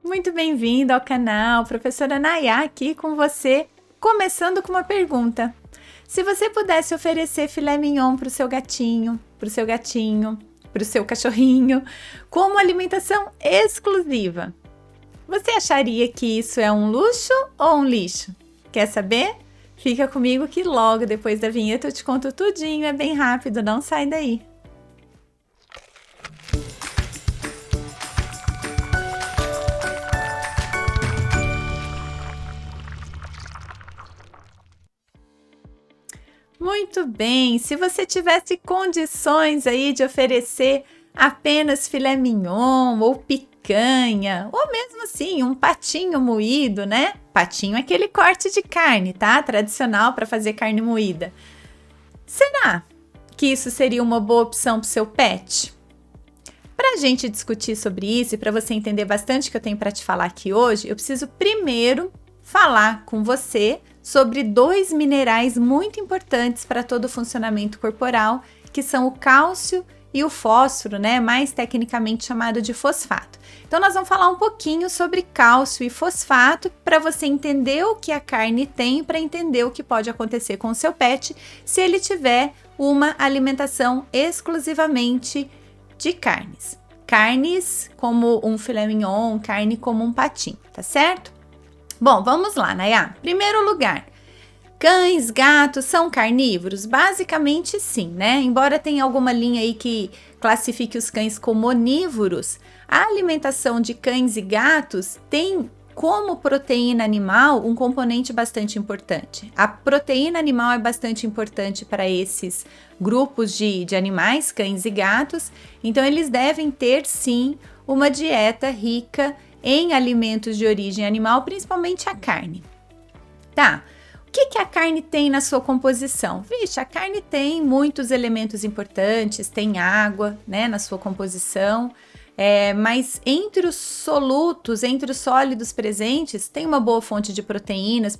Muito bem-vindo ao canal, professora Nayá aqui com você, começando com uma pergunta. Se você pudesse oferecer filé mignon para o seu gatinho, para o seu cachorrinho, como alimentação exclusiva, você acharia que isso é um luxo ou um lixo? Quer saber? Fica comigo que logo depois da vinheta eu te conto tudinho, é bem rápido, não sai daí. Muito bem, se você tivesse condições aí de oferecer apenas filé mignon ou picanha, ou mesmo assim um patinho moído, né? Patinho é aquele corte de carne, tá? Tradicional para fazer carne moída. Será que isso seria uma boa opção para o seu pet? Para a gente discutir sobre isso e para você entender bastante o que eu tenho para te falar aqui hoje, eu preciso primeiro falar com você sobre dois minerais muito importantes para todo o funcionamento corporal, que são o cálcio e o fósforo, né? Mais tecnicamente chamado de fosfato. Então, nós vamos falar um pouquinho sobre cálcio e fosfato para você entender o que a carne tem, para entender o que pode acontecer com o seu pet se ele tiver uma alimentação exclusivamente de carnes. Carnes como um filé mignon, carne como um patinho, tá certo? Bom, vamos lá, Nayá. Primeiro lugar, cães, gatos são carnívoros? Basicamente sim, né? Embora tenha alguma linha aí que classifique os cães como onívoros, a alimentação de cães e gatos tem como proteína animal um componente bastante importante. A proteína animal é bastante importante para esses grupos de animais, cães e gatos, então eles devem ter sim uma dieta rica em alimentos de origem animal, principalmente a carne. Tá, o que a carne tem na sua composição? Vixe, a carne tem muitos elementos importantes, tem água, né, na sua composição, mas entre os solutos, entre os sólidos presentes, tem uma boa fonte de proteínas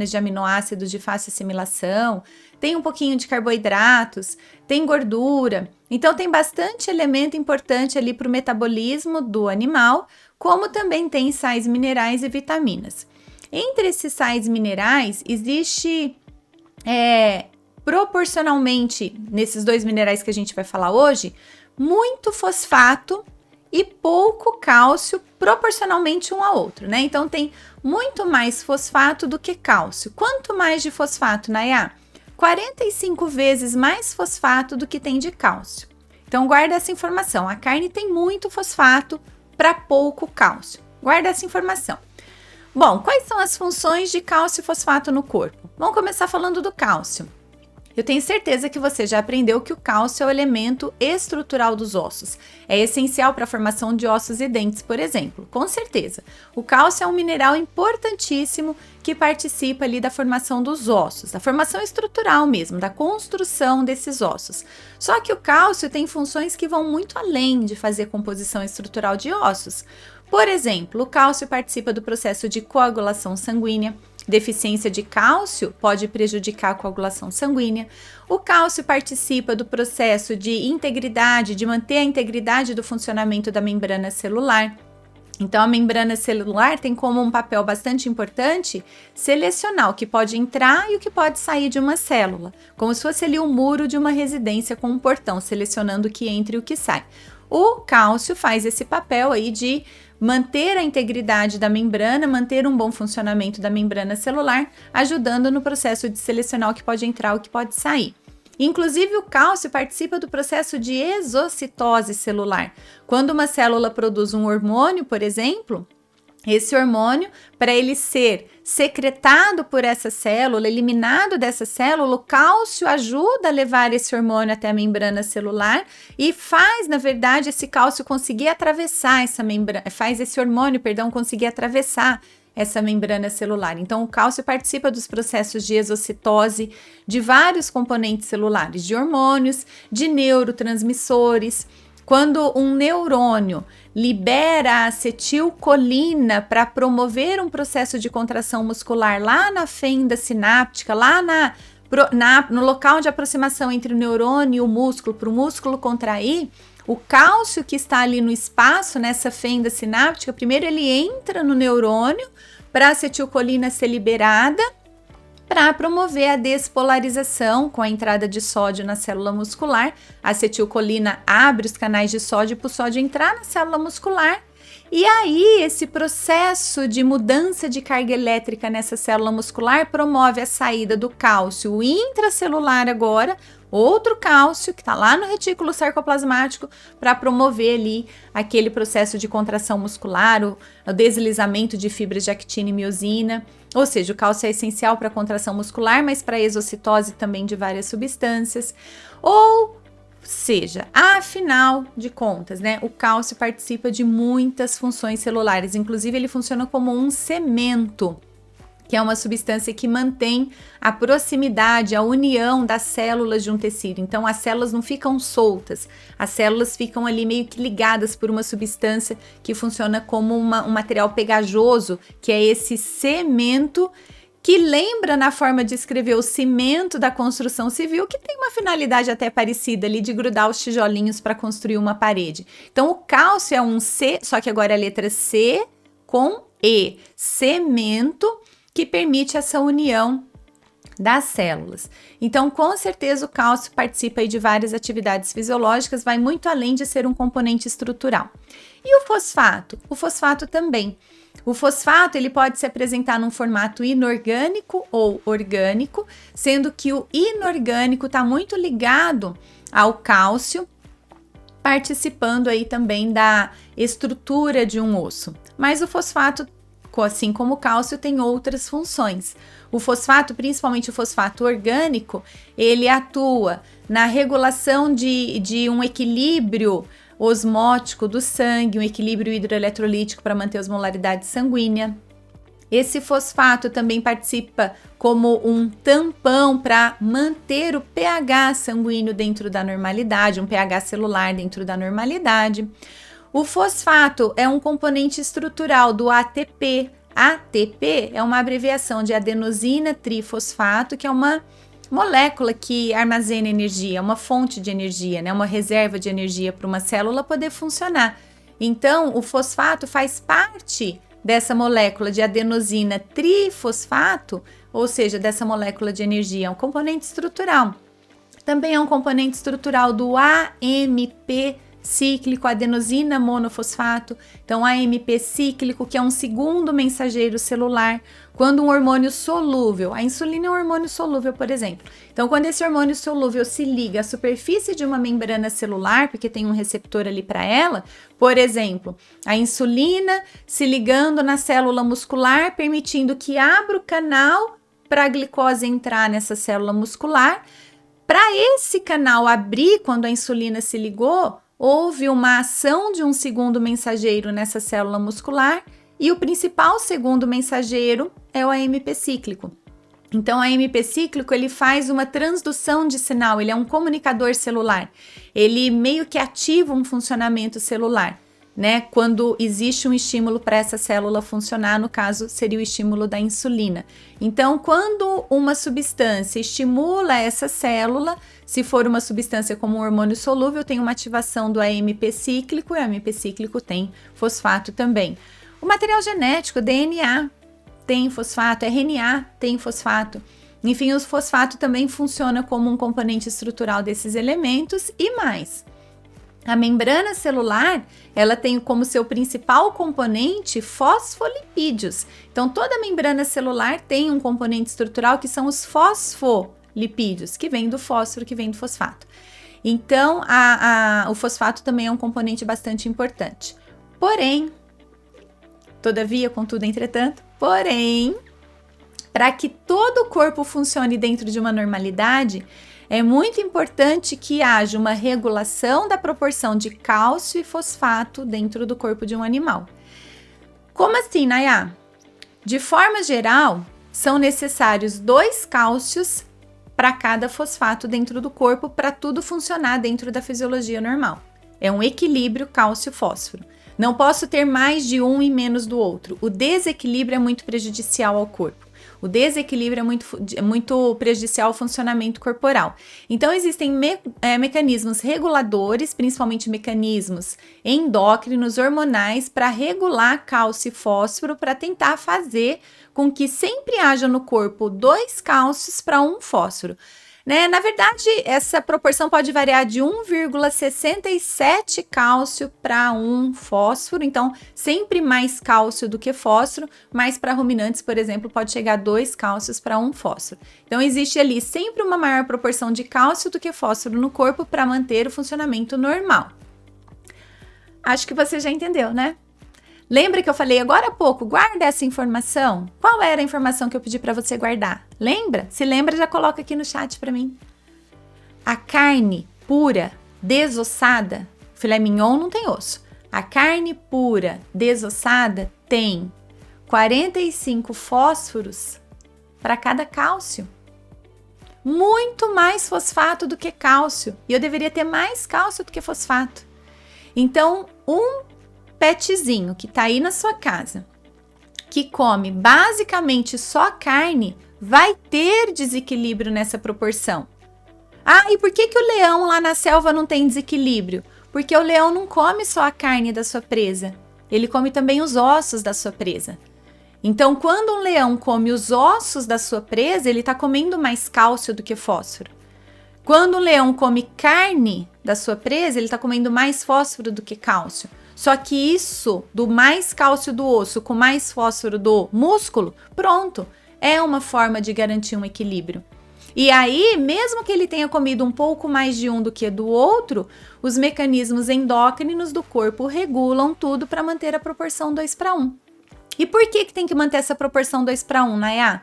de aminoácidos de fácil assimilação, tem um pouquinho de carboidratos, tem gordura, então tem bastante elemento importante ali para o metabolismo do animal, como também tem sais minerais e vitaminas. Entre esses sais minerais, existe proporcionalmente, nesses dois minerais que a gente vai falar hoje, muito fosfato e pouco cálcio proporcionalmente um ao outro, né? Então tem muito mais fosfato do que cálcio. Quanto mais de fosfato, Nayá? 45 vezes mais fosfato do que tem de cálcio. Então guarda essa informação, a carne tem muito fosfato para pouco cálcio. Guarda essa informação. Bom, quais são as funções de cálcio e fosfato no corpo? Vamos começar falando do cálcio. Eu tenho certeza que você já aprendeu que o cálcio é o elemento estrutural dos ossos. É essencial para a formação de ossos e dentes, por exemplo. Com certeza. O cálcio é um mineral importantíssimo que participa ali da formação dos ossos, da formação estrutural mesmo, da construção desses ossos. Só que o cálcio tem funções que vão muito além de fazer composição estrutural de ossos. Por exemplo, o cálcio participa do processo de coagulação sanguínea. Deficiência de cálcio pode prejudicar a coagulação sanguínea. O cálcio participa do processo de integridade, de manter a integridade do funcionamento da membrana celular. Então, a membrana celular tem como um papel bastante importante selecionar o que pode entrar e o que pode sair de uma célula, como se fosse ali um muro de uma residência com um portão, selecionando o que entra e o que sai. O cálcio faz esse papel aí de manter a integridade da membrana, manter um bom funcionamento da membrana celular, ajudando no processo de selecionar o que pode entrar e o que pode sair. Inclusive, o cálcio participa do processo de exocitose celular. Quando uma célula produz um hormônio, por exemplo, esse hormônio, para ele ser secretado por essa célula, eliminado dessa célula, o cálcio ajuda a levar esse hormônio até a membrana celular e faz, na verdade, esse cálcio conseguir atravessar essa membrana, faz esse hormônio, conseguir atravessar essa membrana celular. Então, o cálcio participa dos processos de exocitose de vários componentes celulares, de hormônios, de neurotransmissores. Quando um neurônio libera acetilcolina para promover um processo de contração muscular lá na fenda sináptica, lá no local de aproximação entre o neurônio e o músculo, para o músculo contrair, O cálcio que está ali no espaço, nessa fenda sináptica, primeiro ele entra no neurônio para a acetilcolina ser liberada, para promover a despolarização com a entrada de sódio na célula muscular. A acetilcolina abre os canais de sódio para o sódio entrar na célula muscular. E aí, esse processo de mudança de carga elétrica nessa célula muscular promove a saída do cálcio intracelular agora, outro cálcio que está lá no retículo sarcoplasmático para promover ali aquele processo de contração muscular, o deslizamento de fibras de actina e miosina. Ou seja, o cálcio é essencial para a contração muscular, mas para a exocitose também de várias substâncias. Ou seja, afinal de contas, né, o cálcio participa de muitas funções celulares, inclusive ele funciona como um cemento, que é uma substância que mantém a proximidade, a união das células de um tecido. Então, as células não ficam soltas, as células ficam ali meio que ligadas por uma substância que funciona como um material pegajoso, que é esse cemento, que lembra na forma de escrever o cimento da construção civil, que tem uma finalidade até parecida ali de grudar os tijolinhos para construir uma parede. Então, o cálcio é um C, só que agora é a letra C com E, cemento, que permite essa união das células. Então, com certeza, o cálcio participa aí de várias atividades fisiológicas, vai muito além de ser um componente estrutural. E o fosfato? O fosfato também. O fosfato ele pode se apresentar num formato inorgânico ou orgânico, sendo que o inorgânico está muito ligado ao cálcio, participando aí também da estrutura de um osso. Mas o fosfato, assim como o cálcio, tem outras funções. O fosfato, principalmente o fosfato orgânico, ele atua na regulação de um equilíbrio osmótico do sangue, um equilíbrio hidroeletrolítico para manter a osmolaridade sanguínea. Esse fosfato também participa como um tampão para manter o pH sanguíneo dentro da normalidade, um pH celular dentro da normalidade. O fosfato é um componente estrutural do ATP. ATP é uma abreviação de adenosina trifosfato, que é uma molécula que armazena energia, uma fonte de energia, né? Uma reserva de energia para uma célula poder funcionar. Então, o fosfato faz parte dessa molécula de adenosina trifosfato, ou seja, dessa molécula de energia, é um componente estrutural. Também é um componente estrutural do AMP cíclico, adenosina monofosfato. Então, AMP cíclico, que é um segundo mensageiro celular. Quando um hormônio solúvel, a insulina é um hormônio solúvel, por exemplo. Então, quando esse hormônio solúvel se liga à superfície de uma membrana celular, porque tem um receptor ali para ela, por exemplo, a insulina se ligando na célula muscular, permitindo que abra o canal para a glicose entrar nessa célula muscular. Para esse canal abrir, quando a insulina se ligou, houve uma ação de um segundo mensageiro nessa célula muscular e o principal segundo mensageiro é o AMP cíclico. Então, o AMP cíclico ele faz uma transdução de sinal, ele é um comunicador celular. Ele meio que ativa um funcionamento celular, né? Quando existe um estímulo para essa célula funcionar, no caso, seria o estímulo da insulina. Então, quando uma substância estimula essa célula, se for uma substância como um hormônio solúvel, tem uma ativação do AMP cíclico, e o AMP cíclico tem fosfato também. O material genético, DNA, tem fosfato, RNA tem fosfato. Enfim, o fosfato também funciona como um componente estrutural desses elementos e mais. A membrana celular, ela tem como seu principal componente fosfolipídios. Então, toda membrana celular tem um componente estrutural que são os fosfolipídios, que vem do fósforo, que vem do fosfato. Então, o fosfato também é um componente bastante importante. Porém, todavia, contudo, entretanto, para que todo o corpo funcione dentro de uma normalidade, é muito importante que haja uma regulação da proporção de cálcio e fosfato dentro do corpo de um animal. Como assim, Nayá? De forma geral, são necessários 2 cálcios para cada fosfato dentro do corpo para tudo funcionar dentro da fisiologia normal. É um equilíbrio cálcio-fósforo. Não posso ter mais de um e menos do outro. O desequilíbrio é muito prejudicial ao corpo. O desequilíbrio é muito prejudicial ao funcionamento corporal. Então, existem mecanismos reguladores, principalmente mecanismos endócrinos, hormonais, para regular cálcio e fósforo, para tentar fazer com que sempre haja no corpo 2 cálcios para 1 fósforo. Né? Na verdade, essa proporção pode variar de 1,67 cálcio para 1 fósforo, então sempre mais cálcio do que fósforo, mas para ruminantes, por exemplo, pode chegar a 2 cálcios para 1 fósforo. Então existe ali sempre uma maior proporção de cálcio do que fósforo no corpo para manter o funcionamento normal. Acho que você já entendeu, né? Lembra que eu falei agora há pouco, guarda essa informação? Qual era a informação que eu pedi para você guardar? Lembra? Se lembra, já coloca aqui no chat para mim. A carne pura, desossada, filé mignon não tem osso. A carne pura, desossada, tem 45 fósforos para cada cálcio. Muito mais fosfato do que cálcio. E eu deveria ter mais cálcio do que fosfato. Então, um petzinho que tá aí na sua casa, que come basicamente só carne, vai ter desequilíbrio nessa proporção. Ah, e por que o leão lá na selva não tem desequilíbrio? Porque o leão não come só a carne da sua presa, ele come também os ossos da sua presa. Então, quando um leão come os ossos da sua presa, ele tá comendo mais cálcio do que fósforo. Quando um leão come carne da sua presa, ele tá comendo mais fósforo do que cálcio. Só que isso, do mais cálcio do osso com mais fósforo do músculo, pronto, é uma forma de garantir um equilíbrio. E aí, mesmo que ele tenha comido um pouco mais de um do que do outro, os mecanismos endócrinos do corpo regulam tudo para manter a proporção 2 para 1. E por que tem que manter essa proporção 2 para 1, Nayá?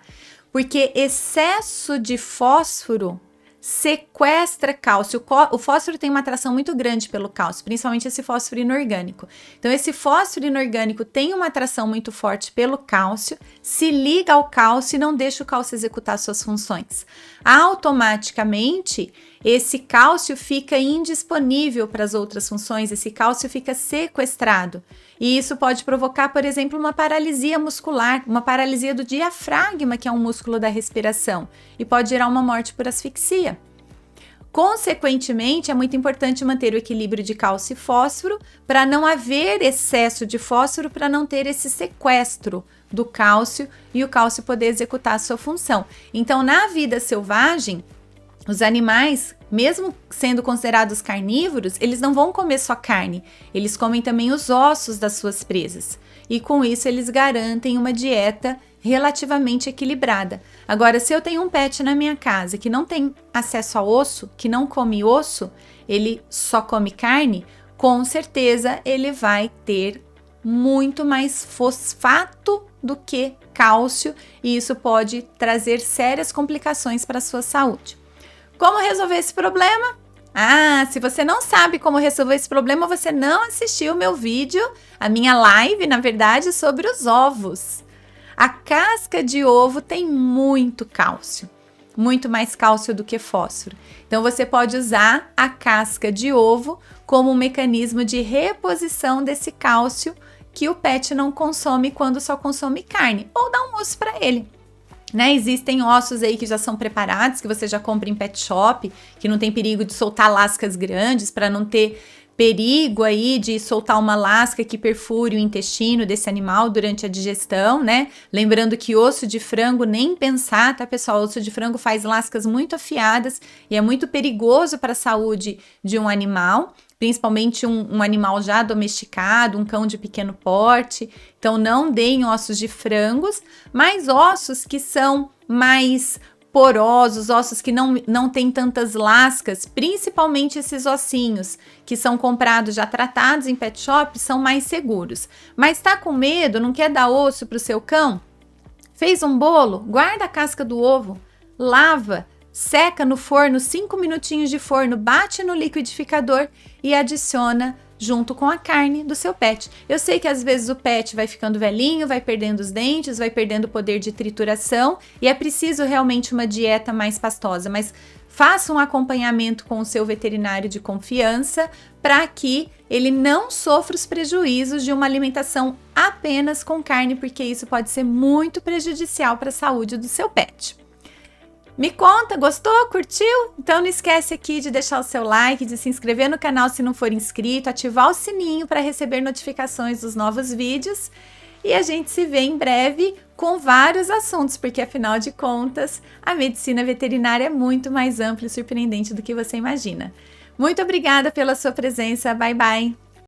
Porque excesso de fósforo sequestra cálcio. O fósforo tem uma atração muito grande pelo cálcio, principalmente esse fósforo inorgânico. Então, esse fósforo inorgânico tem uma atração muito forte pelo cálcio, se liga ao cálcio e não deixa o cálcio executar suas funções. Automaticamente, esse cálcio fica indisponível para as outras funções, esse cálcio fica sequestrado. E isso pode provocar, por exemplo, uma paralisia muscular, uma paralisia do diafragma, que é um músculo da respiração, e pode gerar uma morte por asfixia. Consequentemente, é muito importante manter o equilíbrio de cálcio e fósforo para não haver excesso de fósforo, para não ter esse sequestro do cálcio e o cálcio poder executar a sua função. Então, na vida selvagem, os animais, mesmo sendo considerados carnívoros, eles não vão comer só carne, eles comem também os ossos das suas presas. E com isso eles garantem uma dieta relativamente equilibrada. Agora, se eu tenho um pet na minha casa que não tem acesso a osso, que não come osso, ele só come carne, com certeza ele vai ter muito mais fosfato do que cálcio, e isso pode trazer sérias complicações para a sua saúde. Como resolver esse problema? Ah, se você não sabe como resolver esse problema, você não assistiu o meu vídeo, a minha live, na verdade, sobre os ovos. A casca de ovo tem muito cálcio, muito mais cálcio do que fósforo. Então, você pode usar a casca de ovo como um mecanismo de reposição desse cálcio que o pet não consome quando só consome carne, ou dá um osso para ele. Né? Existem ossos aí que já são preparados, que você já compra em pet shop, que não tem perigo de soltar lascas grandes, para não ter perigo aí de soltar uma lasca que perfure o intestino desse animal durante a digestão, né? Lembrando que osso de frango, nem pensar, tá, pessoal? Osso de frango faz lascas muito afiadas e é muito perigoso para a saúde de um animal, principalmente um animal já domesticado, um cão de pequeno porte. Então, não deem ossos de frangos, mas ossos que são mais porosos, ossos que não têm tantas lascas, principalmente esses ossinhos que são comprados já tratados em pet shop, são mais seguros. Mas tá com medo, não quer dar osso para o seu cão? Fez um bolo? Guarda a casca do ovo, lava, seca no forno, 5 minutinhos de forno, bate no liquidificador e adiciona junto com a carne do seu pet. Eu sei que às vezes o pet vai ficando velhinho, vai perdendo os dentes, vai perdendo o poder de trituração e é preciso realmente uma dieta mais pastosa, mas faça um acompanhamento com o seu veterinário de confiança para que ele não sofra os prejuízos de uma alimentação apenas com carne, porque isso pode ser muito prejudicial para a saúde do seu pet. Me conta, gostou? Curtiu? Então não esquece aqui de deixar o seu like, de se inscrever no canal se não for inscrito, ativar o sininho para receber notificações dos novos vídeos. E a gente se vê em breve com vários assuntos, porque afinal de contas, a medicina veterinária é muito mais ampla e surpreendente do que você imagina. Muito obrigada pela sua presença. Bye, bye!